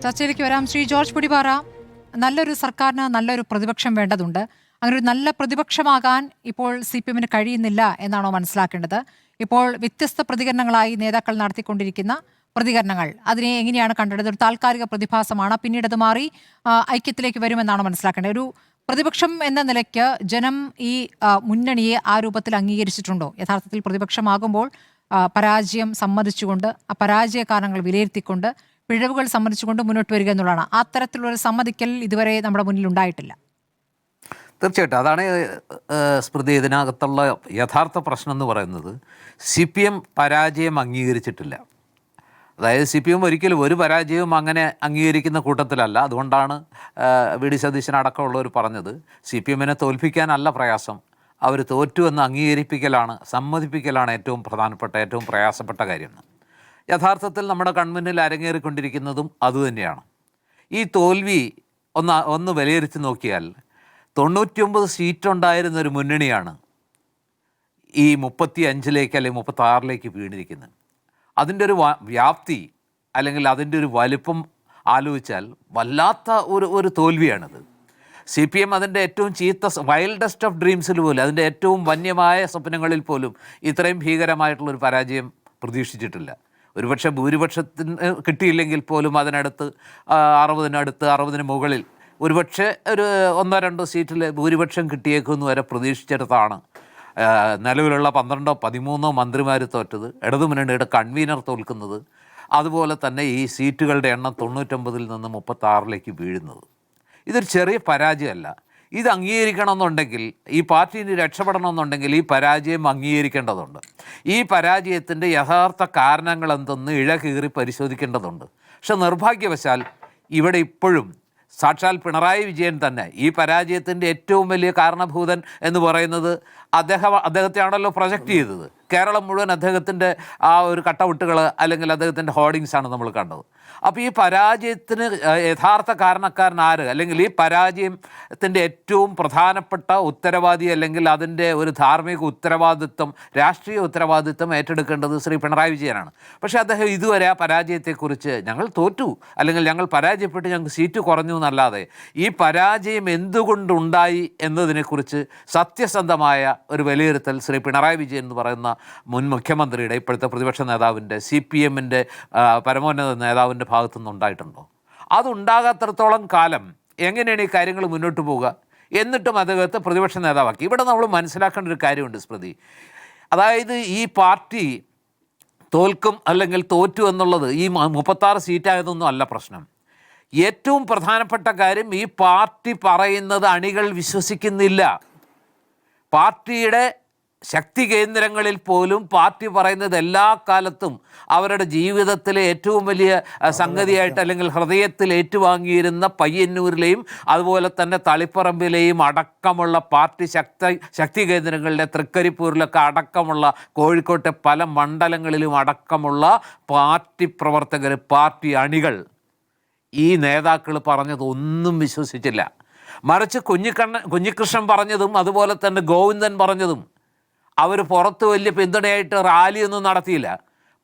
ചർച്ചയിലേക്ക് വരാം. ശ്രീ ജോർജ് പിടിപാറ, നല്ലൊരു സർക്കാരിന് നല്ലൊരു പ്രതിപക്ഷം വേണ്ടതുണ്ട്. അങ്ങനെ ഒരു നല്ല പ്രതിപക്ഷമാകാൻ ഇപ്പോൾ CPM-ന് കഴിയുന്നില്ല എന്നാണോ മനസ്സിലാക്കേണ്ടത്? ഇപ്പോൾ വ്യത്യസ്ത പ്രതികരണങ്ങളായി നേതാക്കൾ നടത്തിക്കൊണ്ടിരിക്കുന്ന പ്രതികരണങ്ങൾ അതിനെ എങ്ങനെയാണ് കണ്ടത്? ഒരു താൽക്കാലിക പ്രതിഭാസമാണ്, പിന്നീട് അത് മാറി ഐക്യത്തിലേക്ക് വരുമെന്നാണോ മനസ്സിലാക്കേണ്ടത്? ഒരു പ്രതിപക്ഷം എന്ന നിലയ്ക്ക് ജനം ഈ മുന്നണിയെ ആ രൂപത്തിൽ അംഗീകരിച്ചിട്ടുണ്ടോ? യഥാർത്ഥത്തിൽ പ്രതിപക്ഷമാകുമ്പോൾ പരാജയം സമ്മതിച്ചുകൊണ്ട് ആ പരാജയ കാരണങ്ങൾ വിലയിരുത്തിക്കൊണ്ട് പിഴവുകൾ സമ്മതിച്ചുകൊണ്ട് മുന്നോട്ട് വരിക എന്നുള്ളതാണ്. ആ തരത്തിലുള്ള സമ്മതിക്കൽ ഇതുവരെ നമ്മുടെ മുന്നിൽ ഉണ്ടായിട്ടില്ല. തീർച്ചയായിട്ടും അതാണ് സ്മൃതി. ഇതിനകത്തുള്ള യഥാർത്ഥ പ്രശ്നം എന്ന് പറയുന്നത് CPM പരാജയം അംഗീകരിച്ചിട്ടില്ല. അതായത് CPM ഒരിക്കലും ഒരു പരാജയവും അങ്ങനെ അംഗീകരിക്കുന്ന കൂട്ടത്തിലല്ല. അതുകൊണ്ടാണ് VD സതീശൻ അടക്കമുള്ളവർ പറഞ്ഞത് CPM-നെ തോൽപ്പിക്കാനല്ല പ്രയാസം, അവർ തോറ്റുവെന്ന് അംഗീകരിപ്പിക്കലാണ്, സമ്മതിപ്പിക്കലാണ് ഏറ്റവും പ്രധാനപ്പെട്ട, ഏറ്റവും പ്രയാസപ്പെട്ട കാര്യം. യഥാർത്ഥത്തിൽ നമ്മുടെ കൺമുന്നിൽ അരങ്ങേറിക്കൊണ്ടിരിക്കുന്നതും അതുതന്നെയാണ്. ഈ തോൽവി ഒന്ന് വിലയിരുത്തി നോക്കിയാൽ 99 സീറ്റുണ്ടായിരുന്ന ഒരു മുന്നണിയാണ് ഈ 35 അല്ലെങ്കിൽ 36 വീണിരിക്കുന്നത്. അതിൻ്റെ ഒരു വ്യാപ്തി അല്ലെങ്കിൽ അതിൻ്റെ ഒരു വലിപ്പം ആലോചിച്ചാൽ വല്ലാത്ത ഒരു തോൽവിയാണിത്. CPM അതിൻ്റെ ഏറ്റവും ചീത്ത വൈൽഡസ്റ്റ് ഓഫ് ഡ്രീംസിൽ പോലും, അതിൻ്റെ ഏറ്റവും വന്യമായ സ്വപ്നങ്ങളിൽ പോലും ഇത്രയും ഭീകരമായിട്ടുള്ളൊരു പരാജയം പ്രതീക്ഷിച്ചിട്ടില്ല. ഒരുപക്ഷെ ഭൂരിപക്ഷത്തിന് കിട്ടിയില്ലെങ്കിൽ പോലും അതിനടുത്ത് 60-ന് മുകളിൽ ഒരുപക്ഷെ ഒരു 1-2 സീറ്റിൽ ഭൂരിപക്ഷം കിട്ടിയേക്കുമെന്ന് വരെ പ്രതീക്ഷിച്ചെടുത്താണ് നിലവിലുള്ള 12-13 മന്ത്രിമാർ തോറ്റത്, ഇടതുമുന്നണിയുടെ കൺവീനർ തോൽക്കുന്നത്, അതുപോലെ തന്നെ ഈ സീറ്റുകളുടെ എണ്ണം 99-ൽ നിന്ന് 36 വീഴുന്നത്. ഇതൊരു ചെറിയ പരാജയമല്ല. ഇത് അംഗീകരിക്കണമെന്നുണ്ടെങ്കിൽ, ഈ പാർട്ടിന് രക്ഷപ്പെടണമെന്നുണ്ടെങ്കിൽ ഈ പരാജയം അംഗീകരിക്കേണ്ടതുണ്ട്. ഈ പരാജയത്തിൻ്റെ യഥാർത്ഥ കാരണങ്ങൾ എന്തെന്ന് ഇഴകീറി പരിശോധിക്കേണ്ടതുണ്ട്. പക്ഷെ നിർഭാഗ്യവശാൽ ഇവിടെ ഇപ്പോഴും സാക്ഷാൽ പിണറായി വിജയൻ തന്നെ ഈ പരാജയത്തിൻ്റെ ഏറ്റവും വലിയ കാരണഭൂതൻ എന്ന് പറയുന്നത് അദ്ദേഹത്തെയാണല്ലോ പ്രൊജക്റ്റ് ചെയ്തത്. കേരളം മുഴുവൻ അദ്ദേഹത്തിൻ്റെ ആ ഒരു കട്ടൗട്ടുകൾ അല്ലെങ്കിൽ അദ്ദേഹത്തിൻ്റെ ഹോർഡിങ്സാണ് നമ്മൾ കണ്ടത്. അപ്പോൾ ഈ പരാജയത്തിന് യഥാർത്ഥ കാരണക്കാരൻ ആര്, അല്ലെങ്കിൽ ഈ പരാജയത്തിൻ്റെ ഏറ്റവും പ്രധാനപ്പെട്ട ഉത്തരവാദി അല്ലെങ്കിൽ അതിൻ്റെ ഒരു ധാർമ്മിക ഉത്തരവാദിത്വം, രാഷ്ട്രീയ ഉത്തരവാദിത്വം ഏറ്റെടുക്കേണ്ടത് ശ്രീ പിണറായി വിജയനാണ്. പക്ഷേ അദ്ദേഹം ഇതുവരെ ആ പരാജയത്തെക്കുറിച്ച് ഞങ്ങൾ തോറ്റു അല്ലെങ്കിൽ ഞങ്ങൾ പരാജയപ്പെട്ട് ഞങ്ങൾക്ക് സീറ്റ് കുറഞ്ഞു എന്നല്ലാതെ ഈ പരാജയം എന്തുകൊണ്ടുണ്ടായി എന്നതിനെക്കുറിച്ച് സത്യസന്ധമായ ഒരു വിലയിരുത്തൽ ശ്രീ പിണറായി വിജയൻ എന്ന് പറയുന്ന മുൻ മുഖ്യമന്ത്രിയുടെ, ഇപ്പോഴത്തെ പ്രതിപക്ഷ നേതാവിൻ്റെ, CPM-ൻ്റെ പരമോന്നത നേതാവിൻ്റെ ഭാഗത്തുനിന്ന് ഉണ്ടായിട്ടുണ്ടോ? അതുണ്ടാകാത്തിടത്തോളം കാലം എങ്ങനെയാണ് ഈ കാര്യങ്ങൾ മുന്നോട്ട് പോവുക? എന്നിട്ടും അദ്ദേഹത്തെ പ്രതിപക്ഷ നേതാവാക്കി. ഇവിടെ നമ്മൾ മനസ്സിലാക്കേണ്ട ഒരു കാര്യമുണ്ട് സ്മൃതി. അതായത് ഈ പാർട്ടി തോൽക്കും അല്ലെങ്കിൽ തോറ്റു എന്നുള്ളത് ഈ 36 സീറ്റായതൊന്നും അല്ല പ്രശ്നം. ഏറ്റവും പ്രധാനപ്പെട്ട കാര്യം, ഈ പാർട്ടി പറയുന്നത് അണികൾ വിശ്വസിക്കുന്നില്ല. പാർട്ടിയുടെ ശക്തി കേന്ദ്രങ്ങളിൽ പോലും പാർട്ടി പറയുന്നത് എല്ലാ കാലത്തും അവരുടെ ജീവിതത്തിലെ ഏറ്റവും വലിയ സംഗതിയായിട്ട് അല്ലെങ്കിൽ ഹൃദയത്തിൽ ഏറ്റുവാങ്ങിയിരുന്ന പയ്യന്നൂരിലെയും അതുപോലെ തന്നെ തളിപ്പറമ്പിലെയും അടക്കമുള്ള പാർട്ടി ശക്തി കേന്ദ്രങ്ങളിലെ തൃക്കരിപ്പൂരിലൊക്കെ അടക്കമുള്ള കോഴിക്കോട്ടെ പല മണ്ഡലങ്ങളിലും അടക്കമുള്ള പാർട്ടി പ്രവർത്തകർ, പാർട്ടി അണികൾ ഈ നേതാക്കൾ പറഞ്ഞതൊന്നും വിശ്വസിച്ചില്ല. മറിച്ച് കുഞ്ഞികൃഷ്ണൻ പറഞ്ഞതും അതുപോലെ തന്നെ ഗോവിന്ദൻ പറഞ്ഞതും അവർ പുറത്ത് വലിയ പിന്തുണയായിട്ട് റാലിയൊന്നും നടത്തിയില്ല.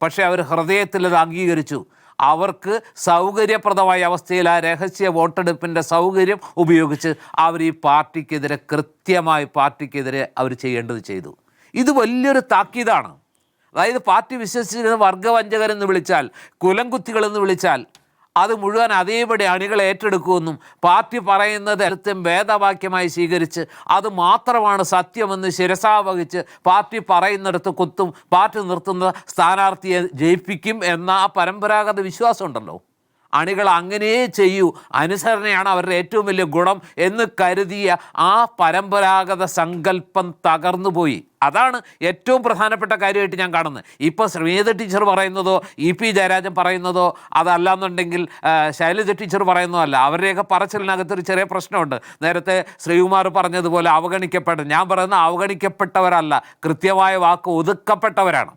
പക്ഷേ അവർ ഹൃദയത്തിൽ അത് അംഗീകരിച്ചു. അവർക്ക് സൗകര്യപ്രദമായ അവസ്ഥയിൽ ആ രഹസ്യ വോട്ടെടുപ്പിൻ്റെ സൗകര്യം ഉപയോഗിച്ച് അവർ ഈ പാർട്ടിക്കെതിരെ കൃത്യമായി പാർട്ടിക്കെതിരെ അവർ ചെയ്യേണ്ടത് ചെയ്തു. ഇത് വലിയൊരു താക്കീതാണ്. അതായത് പാർട്ടി വിശ്വസിച്ചിരുന്ന വർഗവഞ്ചകരെന്ന് വിളിച്ചാൽ, കുലംകുത്തികളെന്ന് വിളിച്ചാൽ അത് മുഴുവൻ അതേപടി അണികൾ ഏറ്റെടുക്കുമെന്നും പാർട്ടി പറയുന്നത് അടുത്തും വേദവാക്യമായി സ്വീകരിച്ച് അത് മാത്രമാണ് സത്യമെന്ന് ശിരസാവഹിച്ച് പാർട്ടി പറയുന്നിടത്ത് കുത്തും, പാർട്ടി നിർത്തുന്ന സ്ഥാനാർത്ഥിയെ ജയിപ്പിക്കും എന്ന ആ പരമ്പരാഗത വിശ്വാസമുണ്ടല്ലോ, അണികൾ അങ്ങനെയേ ചെയ്യൂ, അനുസരണയാണ് അവരുടെ ഏറ്റവും വലിയ ഗുണം എന്ന് കരുതിയ ആ പരമ്പരാഗത സങ്കല്പം തകർന്നുപോയി. അതാണ് ഏറ്റവും പ്രധാനപ്പെട്ട കാര്യമായിട്ട് ഞാൻ കാണുന്നത്. ഇപ്പോൾ ശ്രീമതി ടീച്ചർ പറയുന്നതോ EP ജയരാജൻ പറയുന്നതോ അതല്ലാന്നുണ്ടെങ്കിൽ ശൈലജ ടീച്ചർ പറയുന്നതോ അല്ല. അവരുടെയൊക്കെ പറച്ചിലിനകത്തൊരു ചെറിയ പ്രശ്നമുണ്ട്. നേരത്തെ ശ്രീകുമാർ പറഞ്ഞതുപോലെ ഞാൻ പറയുന്ന അവഗണിക്കപ്പെട്ടവരല്ല, കൃത്യമായ വാക്ക് ഒതുക്കപ്പെട്ടവരാണ്.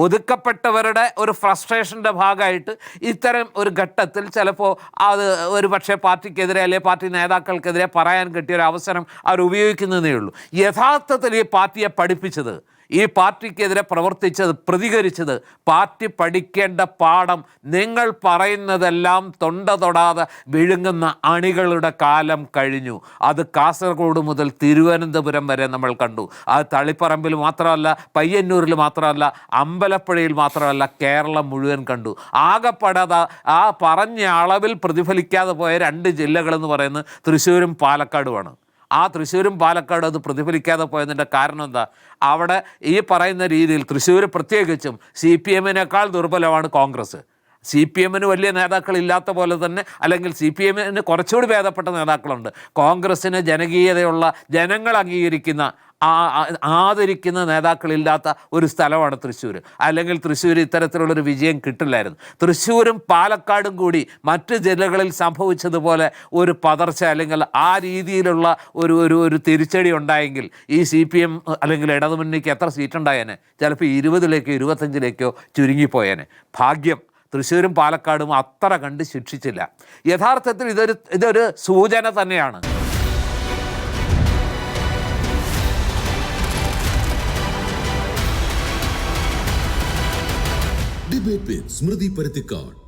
ഒതുക്കപ്പെട്ടവരുടെ ഒരു ഫ്രസ്ട്രേഷൻ്റെ ഭാഗമായിട്ട് ഇത്തരം ഒരു ഘട്ടത്തിൽ ചിലപ്പോൾ അത് ഒരു പക്ഷേ പാർട്ടിക്കെതിരെ അല്ലെങ്കിൽ പാർട്ടി നേതാക്കൾക്കെതിരെ പറയാൻ കിട്ടിയൊരു അവസരം അവർ ഉപയോഗിക്കുന്നതേ ഉള്ളൂ. യഥാർത്ഥത്തിൽ ഈ പാർട്ടിയെ പഠിപ്പിച്ചത് ഈ പാർട്ടിക്കെതിരെ പ്രവർത്തിച്ചത്, പ്രതികരിച്ചത്, പാർട്ടി പഠിക്കേണ്ട പാഠം നിങ്ങൾ പറയുന്നതെല്ലാം തൊണ്ട തൊടാതെ വിഴുങ്ങുന്ന അണികളുടെ കാലം കഴിഞ്ഞു. അത് കാസർഗോഡ് മുതൽ തിരുവനന്തപുരം വരെ നമ്മൾ കണ്ടു. അത് തളിപ്പറമ്പിൽ മാത്രമല്ല, പയ്യന്നൂരിൽ മാത്രമല്ല, അമ്പലപ്പുഴയിൽ മാത്രമല്ല, കേരളം മുഴുവൻ കണ്ടു. ആകെപ്പെടാതെ ആ പറഞ്ഞ അളവിൽ പ്രതിഫലിക്കാതെ പോയ 2 ജില്ലകളെന്ന് പറയുന്നത് തൃശ്ശൂരും പാലക്കാടുമാണ്. ആ തൃശ്ശൂരും പാലക്കാടും അത് പ്രതിഫലിക്കാതെ പോയതിൻ്റെ കാരണം എന്താ? അവിടെ ഈ പറയുന്ന രീതിയിൽ തൃശ്ശൂർ പ്രത്യേകിച്ചും CPM-നേക്കാൾ ദുർബലമാണ് കോൺഗ്രസ്. CPM-ന് വലിയ നേതാക്കളില്ലാത്ത പോലെ തന്നെ, അല്ലെങ്കിൽ CPM-ന് കുറച്ചുകൂടി ഭേദപ്പെട്ട നേതാക്കളുണ്ട്. കോൺഗ്രസ്സിന് ജനകീയതയുള്ള, ജനങ്ങൾ അംഗീകരിക്കുന്ന, ആദരിക്കുന്ന നേതാക്കളില്ലാത്ത ഒരു സ്ഥലമാണ് തൃശ്ശൂർ. അല്ലെങ്കിൽ തൃശ്ശൂർ ഇത്തരത്തിലുള്ളൊരു വിജയം കിട്ടില്ലായിരുന്നു. തൃശ്ശൂരും പാലക്കാടും കൂടി മറ്റ് ജില്ലകളിൽ സംഭവിച്ചതുപോലെ ഒരു പതർച്ച അല്ലെങ്കിൽ ആ രീതിയിലുള്ള ഒരു തിരിച്ചടി ഉണ്ടായെങ്കിൽ ഈ CPM അല്ലെങ്കിൽ ഇടതുമുന്നണിക്ക് എത്ര സീറ്റ് ഉണ്ടായേനെ? ചിലപ്പോൾ 20-ലേക്കോ 25-ലേക്കോ ചുരുങ്ങിപ്പോയേനെ. ഭാഗ്യം തൃശ്ശൂരും പാലക്കാടും അത്ര കണ്ട് ശിക്ഷിച്ചില്ല. യഥാർത്ഥത്തിൽ ഇതൊരു സൂചന തന്നെയാണ്. Debate with Smriti Parithikar.